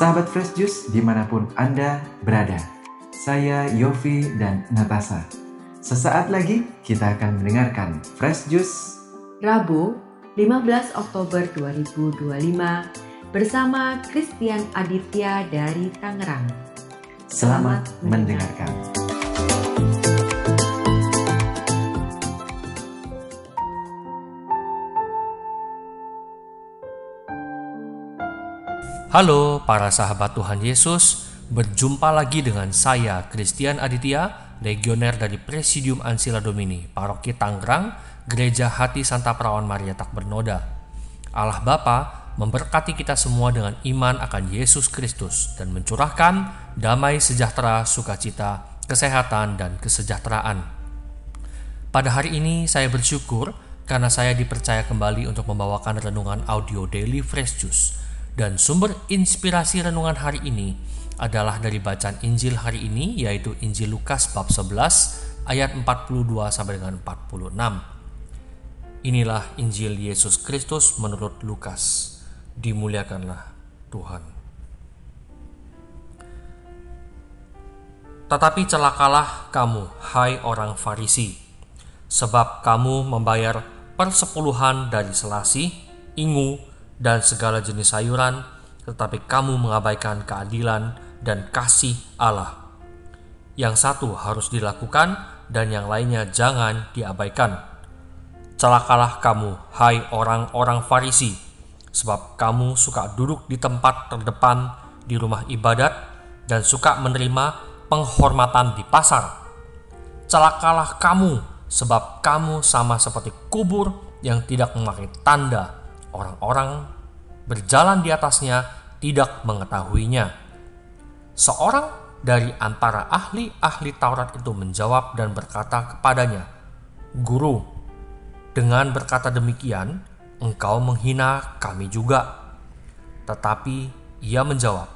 Sahabat Fresh Juice dimanapun Anda berada, saya Yofi dan Natasha. Sesaat lagi kita akan mendengarkan Fresh Juice Rabu 15 Oktober 2025 bersama Christian Aditya dari Tangerang. Selamat mendengarkan. Halo para sahabat Tuhan Yesus, berjumpa lagi dengan saya Christian Aditya, legioner dari Presidium Ansila Domini, Paroki Tangerang, Gereja Hati Santa Perawan Maria Tak Bernoda. Allah Bapa memberkati kita semua dengan iman akan Yesus Kristus dan mencurahkan damai sejahtera, sukacita, kesehatan, dan kesejahteraan. Pada hari ini saya bersyukur karena saya dipercaya kembali untuk membawakan renungan audio Daily Fresh Juice. Dan sumber inspirasi renungan hari ini adalah dari bacaan Injil hari ini, yaitu Injil Lukas bab 11 ayat 42 sampai dengan 46. Inilah Injil Yesus Kristus menurut Lukas. Dimuliakanlah Tuhan. Tetapi celakalah kamu, hai orang Farisi, sebab kamu membayar persepuluhan dari selasih, ingu, dan segala jenis sayuran, tetapi kamu mengabaikan keadilan dan kasih Allah. Yang satu harus dilakukan dan yang lainnya jangan diabaikan. Celakalah kamu, hai orang-orang Farisi, sebab kamu suka duduk di tempat terdepan di rumah ibadat dan suka menerima penghormatan di pasar. Celakalah kamu, sebab kamu sama seperti kubur yang tidak memakai tanda. Orang-orang berjalan di atasnya tidak mengetahuinya. Seorang dari antara ahli-ahli Taurat itu menjawab dan berkata kepadanya, "Guru, dengan berkata demikian, engkau menghina kami juga." Tetapi ia menjawab,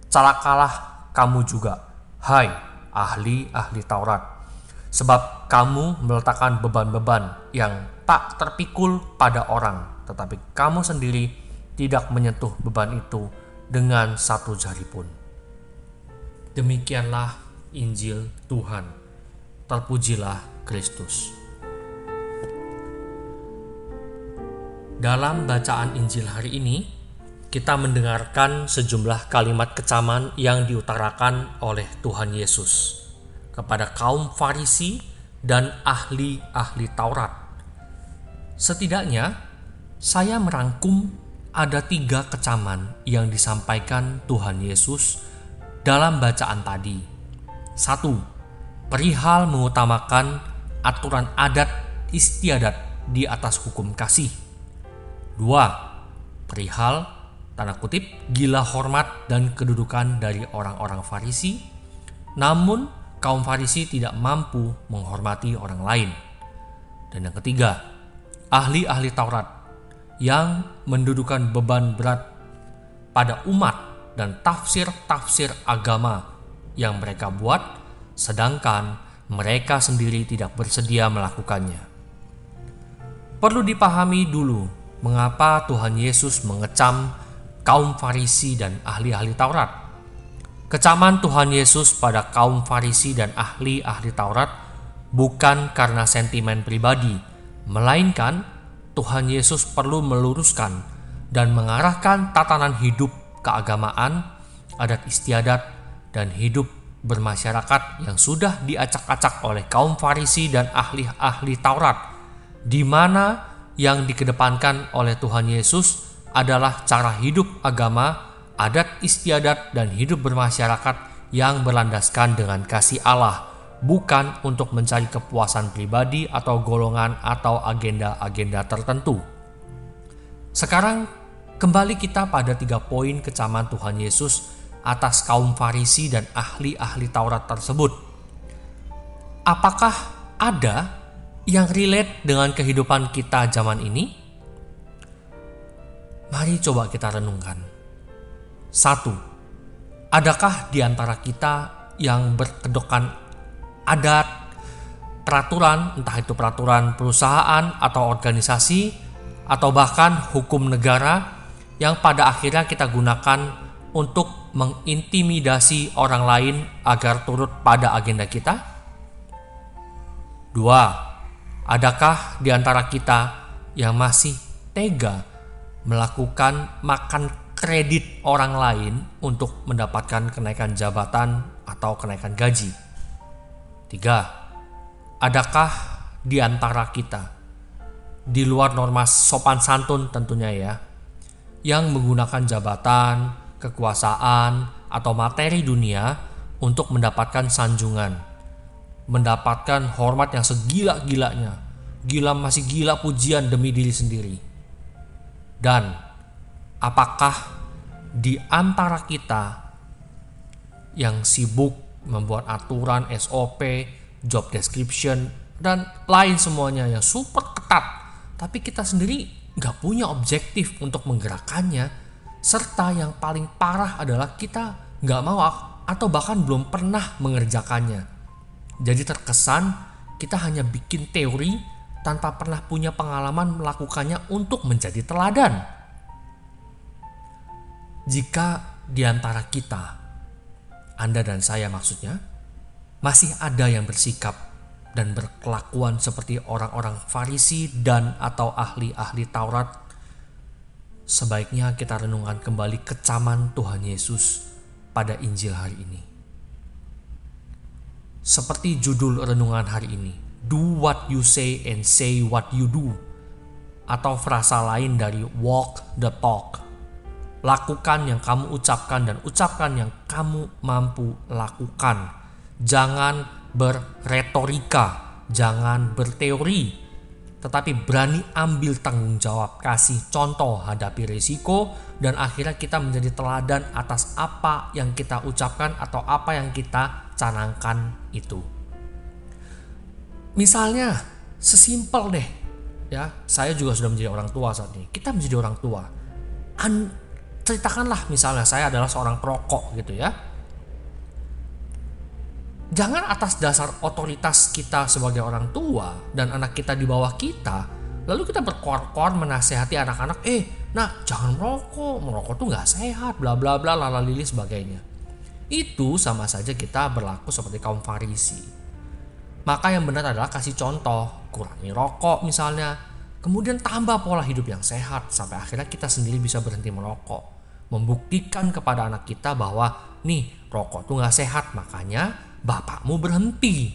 "Celakalah kamu juga, hai ahli-ahli Taurat, sebab kamu meletakkan beban-beban yang tak terpikul pada orang, tetapi kamu sendiri tidak menyentuh beban itu dengan satu jari pun." Demikianlah Injil Tuhan. Terpujilah Kristus. Dalam bacaan Injil hari ini, kita mendengarkan sejumlah kalimat kecaman yang diutarakan oleh Tuhan Yesus kepada kaum Farisi dan ahli-ahli Taurat. Setidaknya, saya merangkum ada 3 kecaman yang disampaikan Tuhan Yesus dalam bacaan tadi. 1. Perihal mengutamakan aturan adat istiadat di atas hukum kasih. 2. Perihal, tanda kutip, gila hormat dan kedudukan dari orang-orang Farisi, namun kaum Farisi tidak mampu menghormati orang lain. Dan yang ketiga, ahli-ahli Taurat yang mendudukan beban berat pada umat dan tafsir-tafsir agama yang mereka buat, sedangkan mereka sendiri tidak bersedia melakukannya. Perlu dipahami dulu mengapa Tuhan Yesus mengecam kaum Farisi dan ahli-ahli Taurat. Kecaman Tuhan Yesus pada kaum Farisi dan ahli-ahli Taurat bukan karena sentimen pribadi, melainkan Tuhan Yesus perlu meluruskan dan mengarahkan tatanan hidup keagamaan, adat istiadat, dan hidup bermasyarakat yang sudah diacak-acak oleh kaum Farisi dan ahli-ahli Taurat, di mana yang dikedepankan oleh Tuhan Yesus adalah cara hidup agama, adat istiadat, dan hidup bermasyarakat yang berlandaskan dengan kasih Allah, bukan untuk mencari kepuasan pribadi atau golongan atau agenda-agenda tertentu. Sekarang kembali kita pada 3 poin kecaman Tuhan Yesus atas kaum Farisi dan ahli-ahli Taurat tersebut. Apakah ada yang relate dengan kehidupan kita zaman ini? Mari coba kita renungkan. 1. Adakah di antara kita yang berkedokan adat, peraturan, entah itu peraturan perusahaan atau organisasi, atau bahkan hukum negara yang pada akhirnya kita gunakan untuk mengintimidasi orang lain agar turut pada agenda kita? 2. Adakah di antara kita yang masih tega melakukan makan kredit orang lain untuk mendapatkan kenaikan jabatan atau kenaikan gaji? 3. Adakah di antara kita, di luar norma sopan santun tentunya ya, yang menggunakan jabatan, kekuasaan, atau materi dunia untuk mendapatkan sanjungan, mendapatkan hormat yang segila-gilanya, masih gila pujian demi diri sendiri? Dan apakah di antara kita yang sibuk membuat aturan, SOP, job description, dan lain semuanya yang super ketat, tapi kita sendiri gak punya objektif untuk menggerakkannya, serta yang paling parah adalah kita gak mau atau bahkan belum pernah mengerjakannya. Jadi terkesan kita hanya bikin teori tanpa pernah punya pengalaman melakukannya untuk menjadi teladan. Jika di antara kita, Anda dan saya maksudnya, masih ada yang bersikap dan berkelakuan seperti orang-orang Farisi dan atau ahli-ahli Taurat, sebaiknya kita renungkan kembali kecaman Tuhan Yesus pada Injil hari ini. Seperti judul renungan hari ini, do what you say and say what you do, atau frasa lain dari walk the talk. Lakukan yang kamu ucapkan dan ucapkan yang kamu mampu lakukan. Jangan berretorika, jangan berteori, tetapi berani ambil tanggung jawab, kasih contoh, hadapi risiko, dan akhirnya kita menjadi teladan atas apa yang kita ucapkan atau apa yang kita canangkan itu. Misalnya, sesimpel deh, ya, saya juga sudah menjadi orang tua saat ini. Kita menjadi orang tua. Ceritakanlah misalnya saya adalah seorang perokok gitu ya. Jangan atas dasar otoritas kita sebagai orang tua dan anak kita di bawah kita, lalu kita berkoar-koar menasehati anak-anak, nak jangan merokok tuh gak sehat, bla bla bla, lalalili sebagainya. Itu sama saja kita berlaku seperti kaum Farisi. Maka yang benar adalah kasih contoh, kurangi rokok misalnya, kemudian tambah pola hidup yang sehat sampai akhirnya kita sendiri bisa berhenti merokok. Membuktikan kepada anak kita bahwa nih rokok tuh gak sehat, makanya bapakmu berhenti.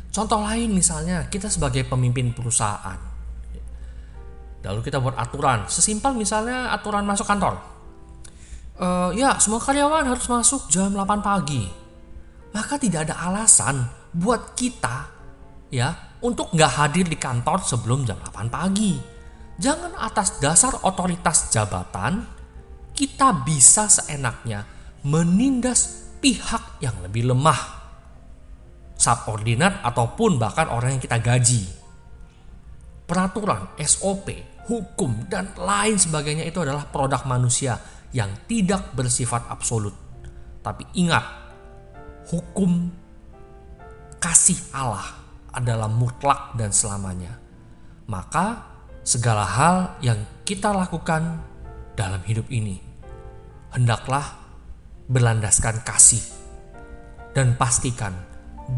Contoh lain misalnya kita sebagai pemimpin perusahaan, lalu kita buat aturan sesimpel misalnya aturan masuk kantor. Semua karyawan harus masuk jam 8 pagi. Maka tidak ada alasan buat kita ya untuk gak hadir di kantor sebelum jam 8 pagi. Jangan atas dasar otoritas jabatan kita bisa seenaknya menindas pihak yang lebih lemah, subordinat ataupun bahkan orang yang kita gaji. Peraturan, SOP, hukum, dan lain sebagainya itu adalah produk manusia yang tidak bersifat absolut. Tapi ingat, hukum kasih Allah adalah mutlak dan selamanya. Maka segala hal yang kita lakukan dalam hidup ini hendaklah berlandaskan kasih, dan pastikan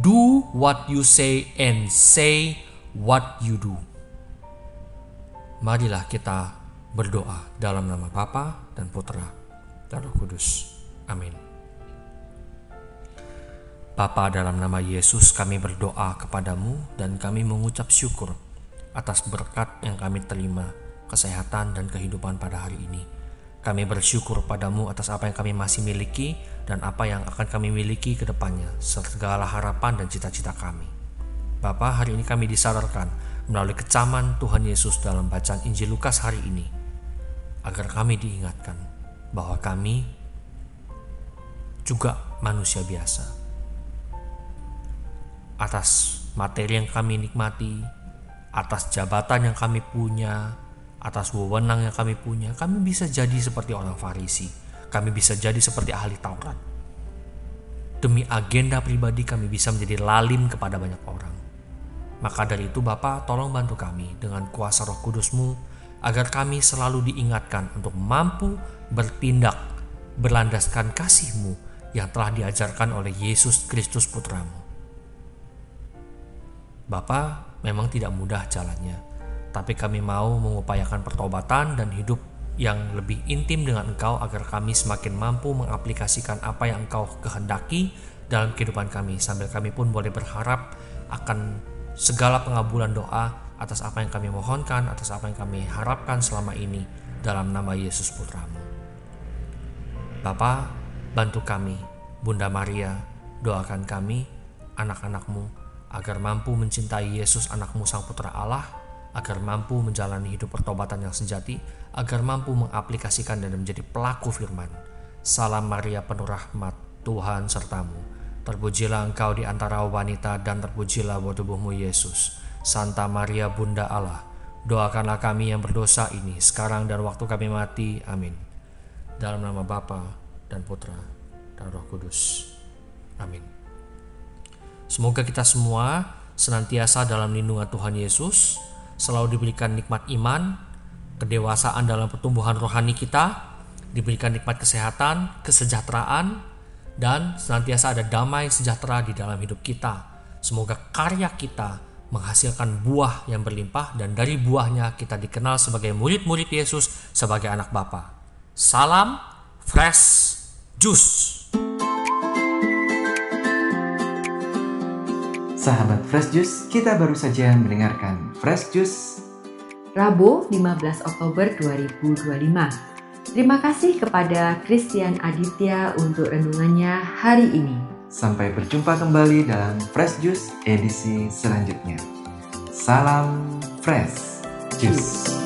do what you say and say what you do. Marilah kita berdoa dalam nama Bapa dan Putra dan Roh Kudus. Amin. Bapa, dalam nama Yesus kami berdoa kepadamu dan kami mengucap syukur atas berkat yang kami terima, kesehatan dan kehidupan pada hari ini. Kami bersyukur padamu atas apa yang kami masih miliki dan apa yang akan kami miliki ke depannya, segala harapan dan cita-cita kami. Bapa, hari ini kami disadarkan melalui kecaman Tuhan Yesus dalam bacaan Injil Lukas hari ini, agar kami diingatkan bahwa kami juga manusia biasa. Atas materi yang kami nikmati, atas jabatan yang kami punya, atas wewenang yang kami punya, kami bisa jadi seperti orang Farisi. Kami bisa jadi seperti ahli Taurat. Demi agenda pribadi kami bisa menjadi lalim kepada banyak orang. Maka dari itu Bapa, tolong bantu kami dengan kuasa Roh Kudus-Mu agar kami selalu diingatkan untuk mampu bertindak berlandaskan kasih-Mu yang telah diajarkan oleh Yesus Kristus Putra-Mu. Bapa, memang tidak mudah jalannya, tapi kami mau mengupayakan pertobatan dan hidup yang lebih intim dengan Engkau agar kami semakin mampu mengaplikasikan apa yang Engkau kehendaki dalam kehidupan kami, sambil kami pun boleh berharap akan segala pengabulan doa atas apa yang kami mohonkan, atas apa yang kami harapkan selama ini dalam nama Yesus Putra-Mu. Bapa, bantu kami, Bunda Maria, doakan kami, anak-anak-Mu, agar mampu mencintai Yesus anak-Mu Sang Putra Allah, agar mampu menjalani hidup pertobatan yang sejati, agar mampu mengaplikasikan dan menjadi pelaku firman. Salam Maria penuh rahmat, Tuhan sertamu. Terpujilah engkau di antara wanita dan terpujilah buah tubuhmu Yesus. Santa Maria Bunda Allah, doakanlah kami yang berdosa ini sekarang dan waktu kami mati. Amin. Dalam nama Bapa dan Putra dan Roh Kudus. Amin. Semoga kita semua senantiasa dalam lindungan Tuhan Yesus, selalu diberikan nikmat iman, kedewasaan dalam pertumbuhan rohani kita, diberikan nikmat kesehatan, kesejahteraan, dan senantiasa ada damai sejahtera di dalam hidup kita. Semoga karya kita menghasilkan buah yang berlimpah, dan dari buahnya kita dikenal sebagai murid-murid Yesus, sebagai anak Bapa. Salam Fresh Juice. Sahabat Fresh Juice, kita baru saja mendengarkan Fresh Juice Rabu 15 Oktober 2025. Terima kasih kepada Christian Aditya untuk renungannya hari ini. Sampai berjumpa kembali dalam Fresh Juice edisi selanjutnya. Salam Fresh Juice.